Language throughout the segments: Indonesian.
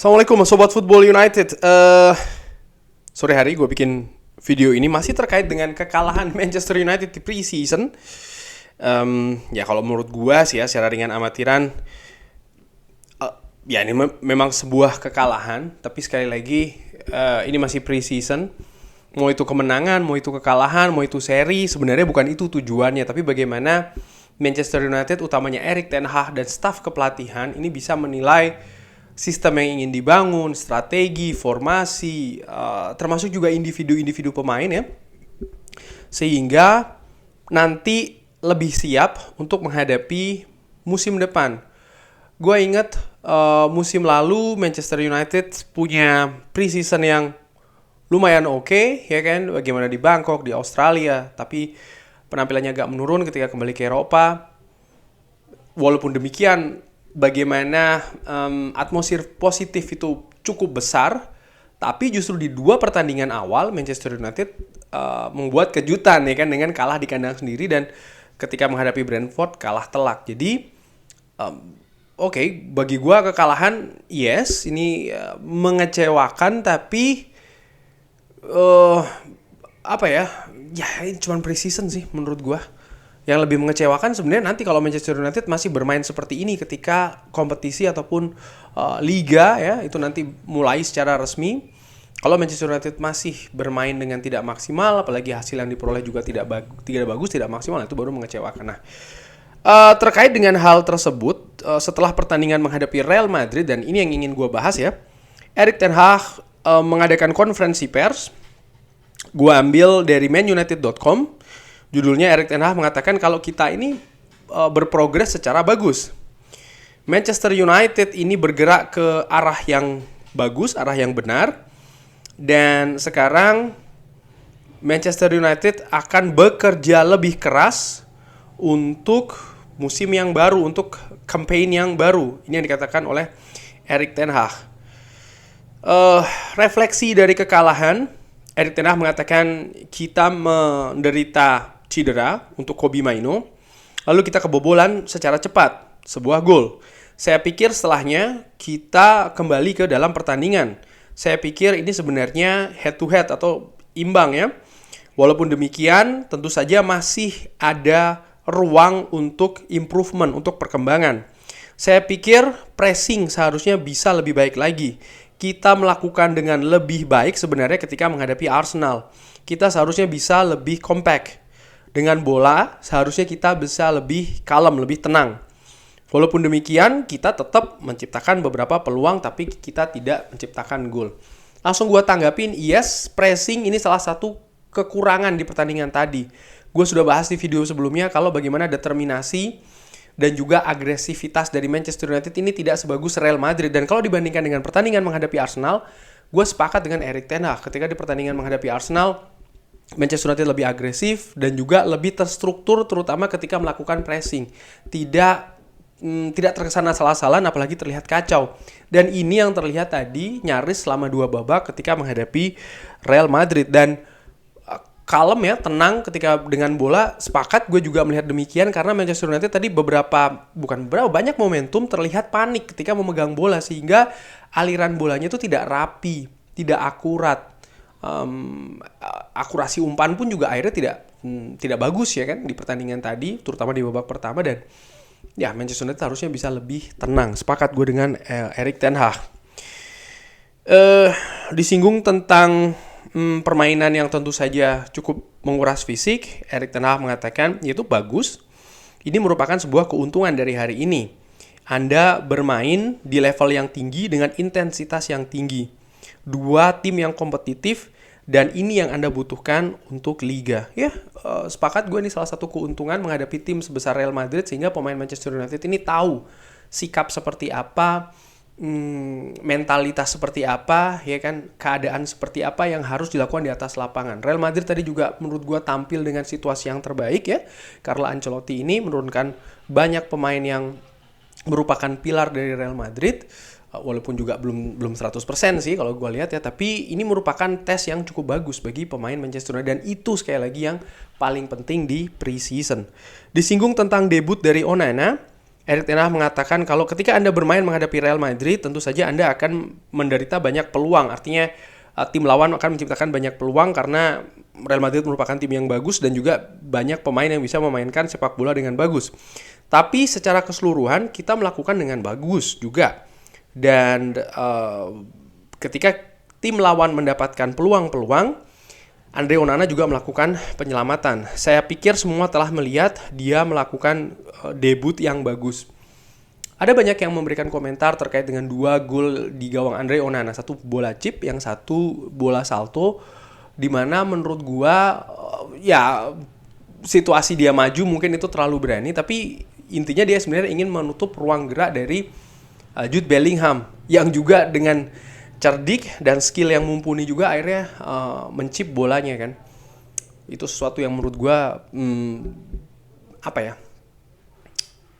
Assalamualaikum Sobat Football United. Sore hari gue bikin video ini masih terkait dengan kekalahan Manchester United di pre-season. Ya kalau menurut gue sih ya secara ringan amatiran, ya ini memang sebuah kekalahan. Tapi sekali lagi ini masih pre-season. Mau itu kemenangan, mau itu kekalahan, mau itu seri, sebenarnya bukan itu tujuannya. Tapi bagaimana Manchester United, utamanya Erik ten Hag dan staf kepelatihan ini bisa menilai sistem yang ingin dibangun, strategi, formasi, termasuk juga individu-individu pemain ya, sehingga nanti lebih siap untuk menghadapi musim depan. Gue inget musim lalu Manchester United punya pre-season yang lumayan oke, ya kan, bagaimana di Bangkok, di Australia, tapi penampilannya agak menurun ketika kembali ke Eropa. Walaupun demikian, bagaimana atmosfer positif itu cukup besar, tapi justru di dua pertandingan awal Manchester United membuat kejutan ya kan, dengan kalah di kandang sendiri dan ketika menghadapi Brentford kalah telak. Jadi oke, bagi gua kekalahan yes, ini mengecewakan, tapi apa ya? Ya ini cuma pre-season sih menurut gua. Yang lebih mengecewakan sebenarnya nanti kalau Manchester United masih bermain seperti ini ketika kompetisi ataupun liga ya itu nanti mulai secara resmi. Kalau Manchester United masih bermain dengan tidak maksimal, apalagi hasil yang diperoleh juga tidak bagus, tidak maksimal, itu baru mengecewakan. Nah, terkait dengan hal tersebut, setelah pertandingan menghadapi Real Madrid, dan ini yang ingin gue bahas ya, Erik ten Hag mengadakan konferensi pers. Gue ambil dari manunited.com. Judulnya, Erik ten Hag mengatakan kalau kita ini berprogres secara bagus. Manchester United ini bergerak ke arah yang bagus, arah yang benar. Dan sekarang Manchester United akan bekerja lebih keras untuk musim yang baru, untuk campaign yang baru. Ini yang dikatakan oleh Erik ten Hag. Refleksi dari kekalahan, Erik ten Hag mengatakan kita menderita cedera untuk Kobbie Mainoo, lalu kita kebobolan secara cepat sebuah gol. Saya pikir setelahnya kita kembali ke dalam pertandingan. Saya pikir ini sebenarnya head to head atau imbang ya. Walaupun demikian tentu saja masih ada ruang untuk improvement, untuk perkembangan. Saya pikir pressing seharusnya bisa lebih baik lagi. Kita melakukan dengan lebih baik sebenarnya ketika menghadapi Arsenal. Kita seharusnya bisa lebih compact. Dengan bola, seharusnya kita bisa lebih kalem, lebih tenang. Walaupun demikian, kita tetap menciptakan beberapa peluang, tapi kita tidak menciptakan gol. Langsung gue tanggapin, yes, pressing ini salah satu kekurangan di pertandingan tadi. Gue sudah bahas di video sebelumnya kalau bagaimana determinasi dan juga agresivitas dari Manchester United ini tidak sebagus Real Madrid. Dan kalau dibandingkan dengan pertandingan menghadapi Arsenal, gue sepakat dengan Erik ten Hag. Ketika di pertandingan menghadapi Arsenal, Manchester United lebih agresif dan juga lebih terstruktur, terutama ketika melakukan pressing. Tidak terkesan asal-asalan, apalagi terlihat kacau. Dan ini yang terlihat tadi nyaris selama 2 babak ketika menghadapi Real Madrid. Dan kalem ya, tenang ketika dengan bola. Sepakat, gue juga melihat demikian karena Manchester United tadi banyak momentum terlihat panik ketika memegang bola, sehingga aliran bolanya itu tidak rapi, tidak akurat. Akurasi umpan pun juga akhirnya tidak bagus ya kan di pertandingan tadi, terutama di babak pertama. Dan ya Manchester United harusnya bisa lebih tenang. Sepakat gue dengan Erik ten Hag. Disinggung tentang permainan yang tentu saja cukup menguras fisik. Erik ten Hag mengatakan itu bagus. Ini merupakan sebuah keuntungan dari hari ini. Anda bermain di level yang tinggi dengan intensitas yang tinggi. 2 tim yang kompetitif, dan ini yang Anda butuhkan untuk liga. Ya, sepakat gue ini salah satu keuntungan menghadapi tim sebesar Real Madrid, sehingga pemain Manchester United ini tahu sikap seperti apa, mentalitas seperti apa, ya kan, keadaan seperti apa yang harus dilakukan di atas lapangan. Real Madrid tadi juga menurut gue tampil dengan situasi yang terbaik ya. Carlo Ancelotti ini menurunkan banyak pemain yang merupakan pilar dari Real Madrid. Walaupun juga belum 100% sih kalau gue lihat ya, tapi ini merupakan tes yang cukup bagus bagi pemain Manchester United, dan itu sekali lagi yang paling penting di pre-season. Disinggung tentang debut dari Onana, Erik ten Hag mengatakan kalau ketika Anda bermain menghadapi Real Madrid, tentu saja Anda akan menderita banyak peluang. Artinya tim lawan akan menciptakan banyak peluang karena Real Madrid merupakan tim yang bagus dan juga banyak pemain yang bisa memainkan sepak bola dengan bagus. Tapi secara keseluruhan kita melakukan dengan bagus juga. Dan ketika tim lawan mendapatkan peluang-peluang, Andre Onana juga melakukan penyelamatan. Saya pikir semua telah melihat dia melakukan debut yang bagus. Ada banyak yang memberikan komentar terkait dengan 2 gol di gawang Andre Onana. Satu bola chip, yang satu bola salto. Dimana menurut gua ya situasi dia maju mungkin itu terlalu berani. Tapi intinya dia sebenarnya ingin menutup ruang gerak dari Jude Bellingham. Yang juga dengan cerdik dan skill yang mumpuni juga akhirnya mencip bolanya kan. Itu sesuatu yang menurut gue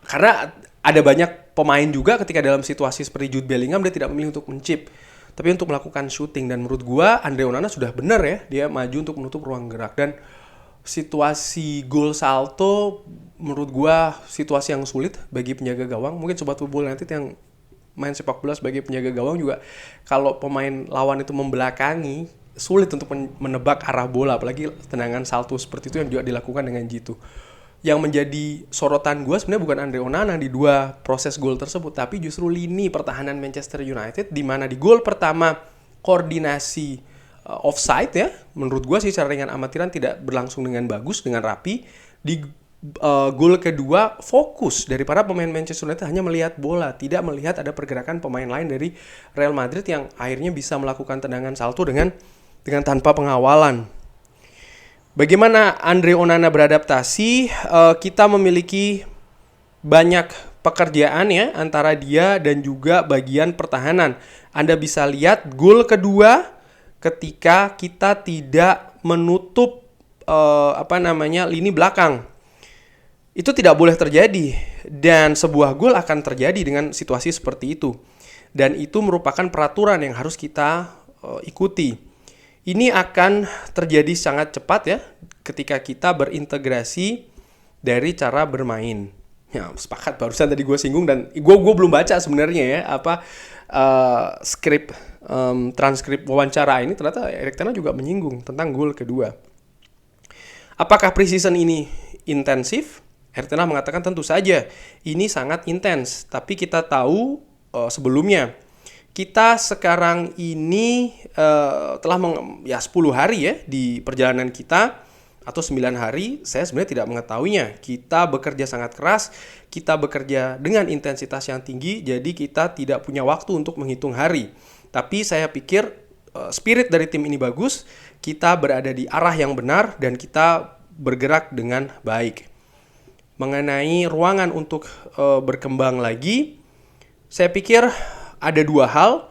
karena ada banyak pemain juga ketika dalam situasi seperti Jude Bellingham dia tidak memilih untuk mencip, tapi untuk melakukan shooting. Dan menurut gue Andre Onana sudah benar ya, dia maju untuk menutup ruang gerak. Dan situasi gol salto menurut gue situasi yang sulit bagi penjaga gawang. Mungkin Sobat Football United yang main sepak bola sebagai penjaga gawang juga, kalau pemain lawan itu membelakangi, sulit untuk menebak arah bola, apalagi tendangan salto seperti itu yang juga dilakukan dengan jitu. Yang menjadi sorotan gue sebenarnya bukan Andre Onana di 2 proses gol tersebut, tapi justru lini pertahanan Manchester United, di mana di gol pertama koordinasi offside ya, menurut gue sih secara ringan amatiran tidak berlangsung dengan bagus, dengan rapi. Di gol kedua fokus dari para pemain Manchester United hanya melihat bola, tidak melihat ada pergerakan pemain lain dari Real Madrid yang akhirnya bisa melakukan tendangan salto dengan tanpa pengawalan. Bagaimana Andre Onana beradaptasi? Kita memiliki banyak pekerjaan ya antara dia dan juga bagian pertahanan. Anda bisa lihat gol kedua ketika kita tidak menutup lini belakang. Itu tidak boleh terjadi, dan sebuah gol akan terjadi dengan situasi seperti itu. Dan itu merupakan peraturan yang harus kita ikuti. Ini akan terjadi sangat cepat ya ketika kita berintegrasi dari cara bermain. Ya, sepakat, barusan tadi gue singgung dan gue belum baca sebenarnya ya transkrip wawancara ini, ternyata Erik ten Hag juga menyinggung tentang gol kedua. Apakah preseason ini intensif? Erik ten Hag mengatakan tentu saja ini sangat intens, tapi kita tahu sebelumnya kita sekarang ini telah 10 hari ya di perjalanan kita, atau 9 hari, saya sebenarnya tidak mengetahuinya. Kita bekerja sangat keras, kita bekerja dengan intensitas yang tinggi, jadi kita tidak punya waktu untuk menghitung hari. Tapi saya pikir spirit dari tim ini bagus, kita berada di arah yang benar dan kita bergerak dengan baik. Mengenai ruangan untuk berkembang lagi, saya pikir ada 2 hal.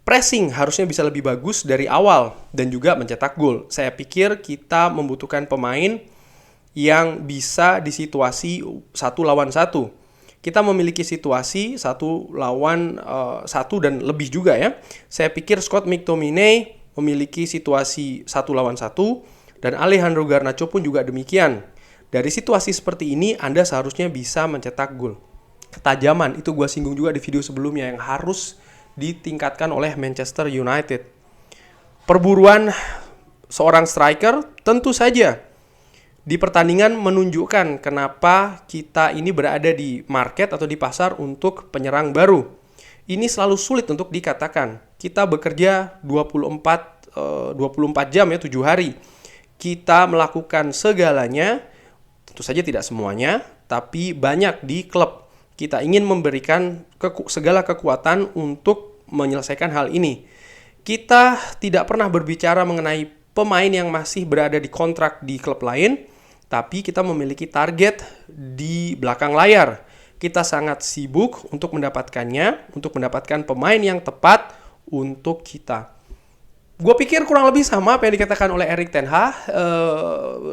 Pressing harusnya bisa lebih bagus dari awal dan juga mencetak gol. Saya pikir kita membutuhkan pemain yang bisa di situasi 1 lawan 1. Kita memiliki situasi 1 lawan 1 dan lebih juga ya. Saya pikir Scott McTominay memiliki situasi 1 lawan 1 dan Alejandro Garnacho pun juga demikian. Dari situasi seperti ini Anda seharusnya bisa mencetak gol. Ketajaman itu gue singgung juga di video sebelumnya yang harus ditingkatkan oleh Manchester United. Perburuan seorang striker tentu saja di pertandingan menunjukkan kenapa kita ini berada di market atau di pasar untuk penyerang baru. Ini selalu sulit untuk dikatakan. Kita bekerja 24 jam ya, 7 hari. Kita melakukan segalanya, tentu saja tidak semuanya, tapi banyak di klub. Kita ingin memberikan segala kekuatan untuk menyelesaikan hal ini. Kita tidak pernah berbicara mengenai pemain yang masih berada di kontrak di klub lain, tapi kita memiliki target di belakang layar. Kita sangat sibuk untuk mendapatkannya, untuk mendapatkan pemain yang tepat untuk kita. Gue pikir kurang lebih sama apa yang dikatakan oleh Erik ten Hag,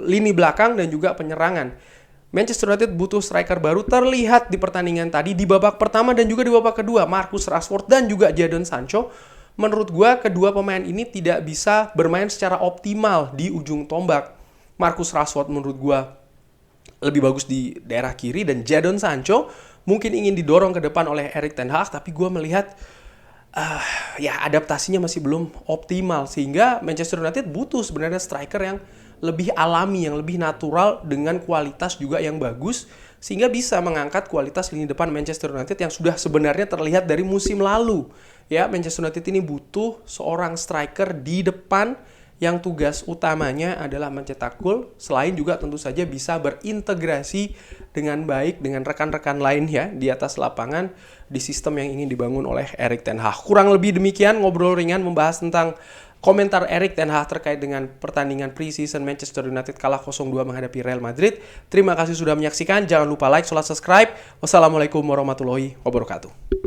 lini belakang dan juga penyerangan. Manchester United butuh striker baru, terlihat di pertandingan tadi di babak pertama dan juga di babak kedua. Marcus Rashford dan juga Jadon Sancho. Menurut gue kedua pemain ini tidak bisa bermain secara optimal di ujung tombak. Marcus Rashford menurut gue lebih bagus di daerah kiri dan Jadon Sancho mungkin ingin didorong ke depan oleh Erik ten Hag, tapi gue melihat ya adaptasinya masih belum optimal, sehingga Manchester United butuh sebenarnya striker yang lebih alami, yang lebih natural dengan kualitas juga yang bagus, sehingga bisa mengangkat kualitas lini depan Manchester United yang sudah sebenarnya terlihat dari musim lalu. Ya, Manchester United ini butuh seorang striker di depan yang tugas utamanya adalah mencetak gol, selain juga tentu saja bisa berintegrasi dengan baik dengan rekan-rekan lain ya di atas lapangan di sistem yang ingin dibangun oleh Erik ten Hag. Kurang lebih demikian ngobrol ringan membahas tentang komentar Erik ten Hag terkait dengan pertandingan pre-season Manchester United kalah 0-2 menghadapi Real Madrid. Terima kasih sudah menyaksikan, jangan lupa like, subscribe. Wassalamualaikum warahmatullahi wabarakatuh.